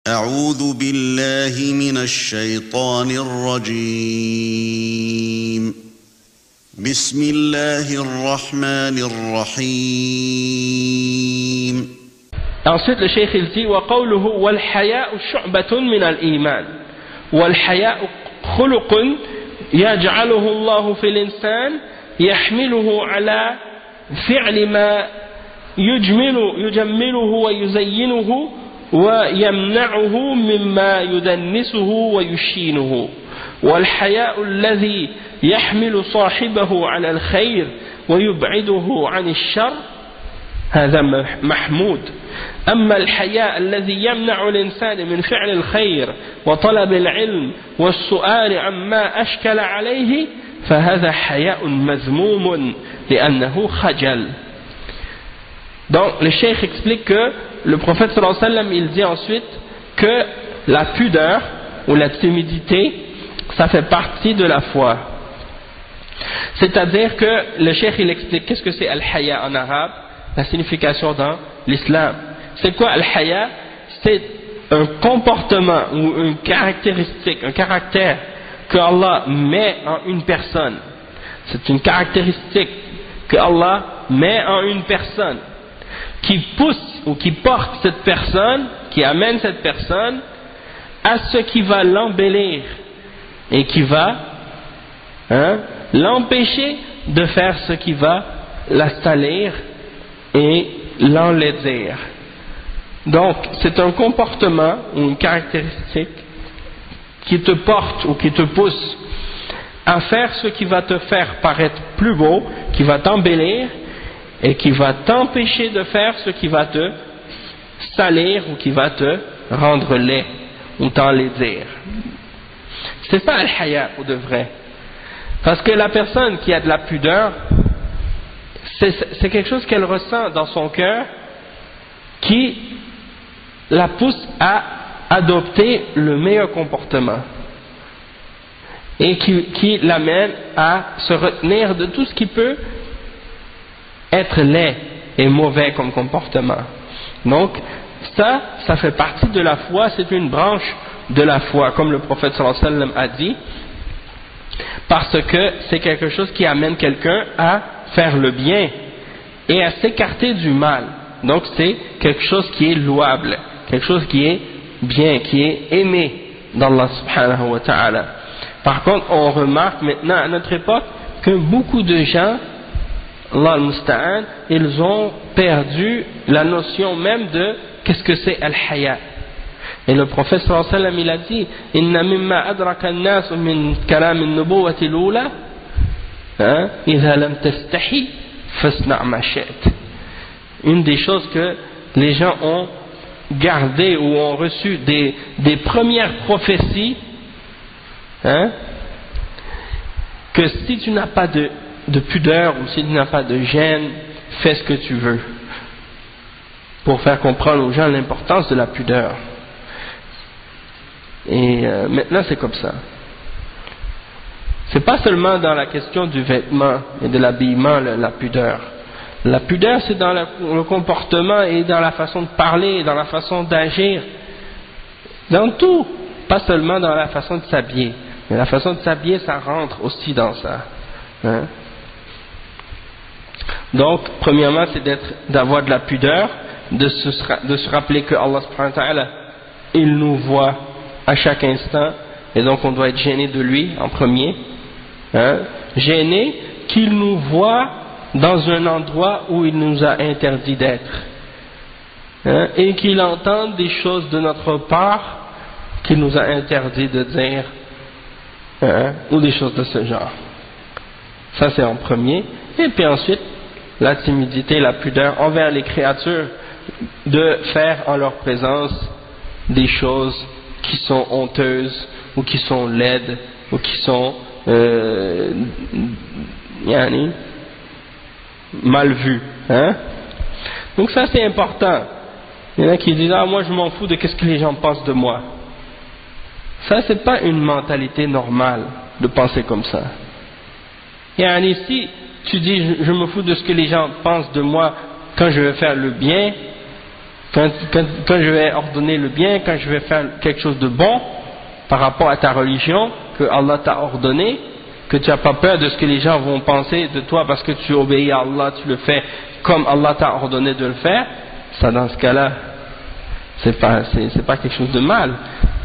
أعوذ بالله من الشيطان الرجيم بسم الله الرحمن الرحيم. Ensuite le cheikh il dit وقوله والحياء شعبة من الإيمان والحياء خلق يجعله الله في الإنسان يحمله على فعل ما يجمله ويزينه ويمنعه مما يدنسه ويشينه والحياء الذي يحمل صاحبه على الخير ويبعده عن الشر هذا محمود. أما الحياء الذي يمنع الإنسان من فعل الخير وطلب العلم والسؤال عما أشكل عليه فهذا حياء مذموم لأنه خجل. Donc le cheikh explique que le prophète sallallahu alayhi wa sallam il dit ensuite que la pudeur ou la timidité ça fait partie de la foi. C'est-à-dire que le cheikh il explique qu'est-ce que c'est al-haya en arabe, la signification dans l'islam. C'est quoi al-haya? C'est un comportement ou une caractéristique, un caractère que Allah met en une personne. C'est une caractéristique que Allah met en une personne qui pousse ou qui porte cette personne, qui amène cette personne à ce qui va l'embellir et qui va l'empêcher de faire ce qui va la salir et l'enlaidir. Donc c'est un comportement ou une caractéristique qui te porte ou qui te pousse à faire ce qui va te faire paraître plus beau, qui va t'embellir et qui va t'empêcher de faire ce qui va te salir ou qui va te rendre laid ou t'enlaidir. C'est ça al-haya pour de vrai. Parce que la personne qui a de la pudeur, c'est quelque chose qu'elle ressent dans son cœur qui la pousse à adopter le meilleur comportement et qui l'amène à se retenir de tout ce qui peut être laid et mauvais comme comportement. Donc ça fait partie de la foi, c'est une branche de la foi, comme le prophète sallallahu alayhi wa sallam a dit, parce que c'est quelque chose qui amène quelqu'un à faire le bien et à s'écarter du mal. Donc c'est quelque chose qui est louable, quelque chose qui est bien, qui est aimé d'Allah subhanahu wa ta'ala. Par contre, on remarque maintenant à notre époque que beaucoup de gens, Allah al-Musta'an, ils ont perdu la notion même de qu'est-ce que c'est al-haya. Et le prophète sallallahu alayhi wa sallam il a dit inna mimma adraka an-nas min kalam an-nubuwwati al-ula idha lam tastahi fasna' ma shi'ta. Une des choses que les gens ont gardé ou ont reçu des premières prophéties, que si tu n'as pas de pudeur ou si tu n'as pas de gêne, fais ce que tu veux, pour faire comprendre aux gens l'importance de la pudeur. Et maintenant c'est comme ça. C'est pas seulement dans la question du vêtement et de l'habillement la pudeur. La pudeur c'est dans le comportement et dans la façon de parler et dans la façon d'agir, dans tout, pas seulement dans la façon de s'habiller, mais la façon de s'habiller ça rentre aussi dans ça. Donc premièrement c'est d'avoir de la pudeur, de se rappeler que Allah subhanahu wa ta'ala il nous voit à chaque instant et donc on doit être gêné de lui en premier, gêné qu'il nous voit dans un endroit où il nous a interdit d'être, et qu'il entende des choses de notre part qu'il nous a interdit de dire, ou des choses de ce genre. Ça c'est en premier. Et puis ensuite la timidité, la pudeur envers les créatures, de faire en leur présence des choses qui sont honteuses ou qui sont laides ou qui sont mal vues. Donc ça c'est important. Il y en a qui disent moi je m'en fous de qu'est-ce que les gens pensent de moi. Ça c'est pas une mentalité normale de penser comme ça. Si tu dis je me fous de ce que les gens pensent de moi quand je vais faire le bien, Quand je vais ordonner le bien, quand je vais faire quelque chose de bon par rapport à ta religion que Allah t'a ordonné, que tu n'as pas peur de ce que les gens vont penser de toi parce que tu obéis à Allah, tu le fais comme Allah t'a ordonné de le faire, ça dans ce cas-là, c'est pas quelque chose de mal.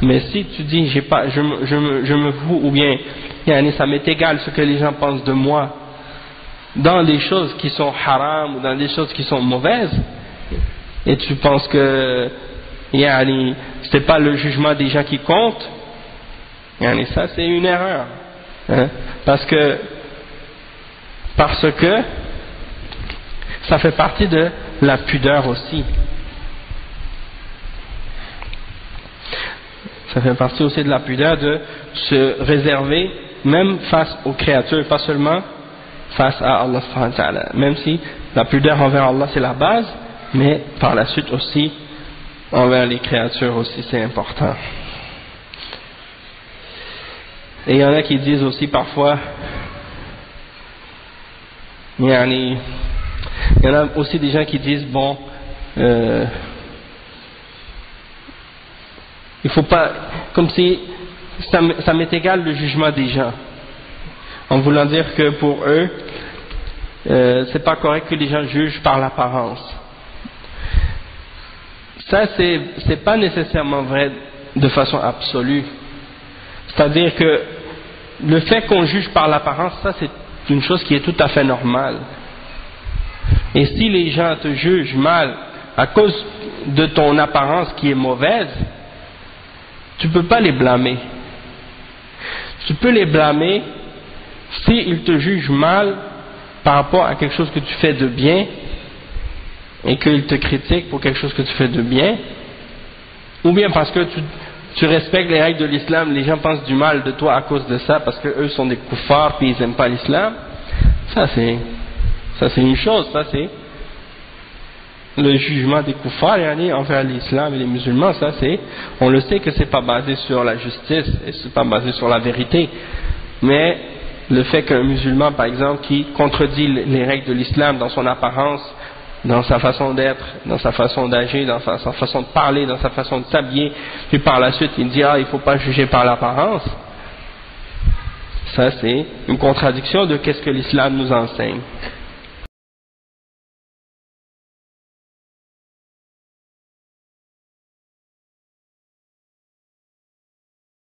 Mais si tu dis je me fous, ou bien ça m'est égal ce que les gens pensent de moi dans des choses qui sont haram ou dans des choses qui sont mauvaises, et tu penses que c'est pas le jugement des gens qui compte, ça c'est une erreur, hein? Parce que ça fait partie de la pudeur aussi. Ça fait partie aussi de la pudeur de se réserver même face aux créatures, pas seulement face à Allah subhanahu wa ta'ala. Même si la pudeur envers Allah c'est la base, mais par la suite aussi envers les créatures aussi c'est important. Et il y en a qui disent aussi parfois, il y en a aussi des gens qui disent bon, il faut pas, comme si ça m'est égal le jugement des gens, en voulant dire que pour eux c'est pas correct que les gens jugent par l'apparence. Ça c'est pas nécessairement vrai de façon absolue. C'est-à-dire que le fait qu'on juge par l'apparence, ça c'est une chose qui est tout à fait normale. Et si les gens te jugent mal à cause de ton apparence qui est mauvaise, tu ne peux pas les blâmer. Tu peux les blâmer s'ils te jugent mal par rapport à quelque chose que tu fais de bien et qu'ils te critiquent pour quelque chose que tu fais de bien, ou bien parce que tu respectes les règles de l'islam, les gens pensent du mal de toi à cause de ça parce que eux sont des kuffars puis ils n'aiment pas l'islam. Ça c'est une chose, ça c'est le jugement des kuffars envers l'islam et les musulmans. Ça c'est, on le sait que c'est pas basé sur la justice et c'est pas basé sur la vérité, mais le fait qu'un musulman par exemple qui contredit les règles de l'islam dans son apparence, dans sa façon d'être, dans sa façon d'agir, dans sa façon de parler, dans sa façon de s'habiller, puis par la suite il dit il ne faut pas juger par l'apparence, ça c'est une contradiction de qu'est-ce que l'islam nous enseigne.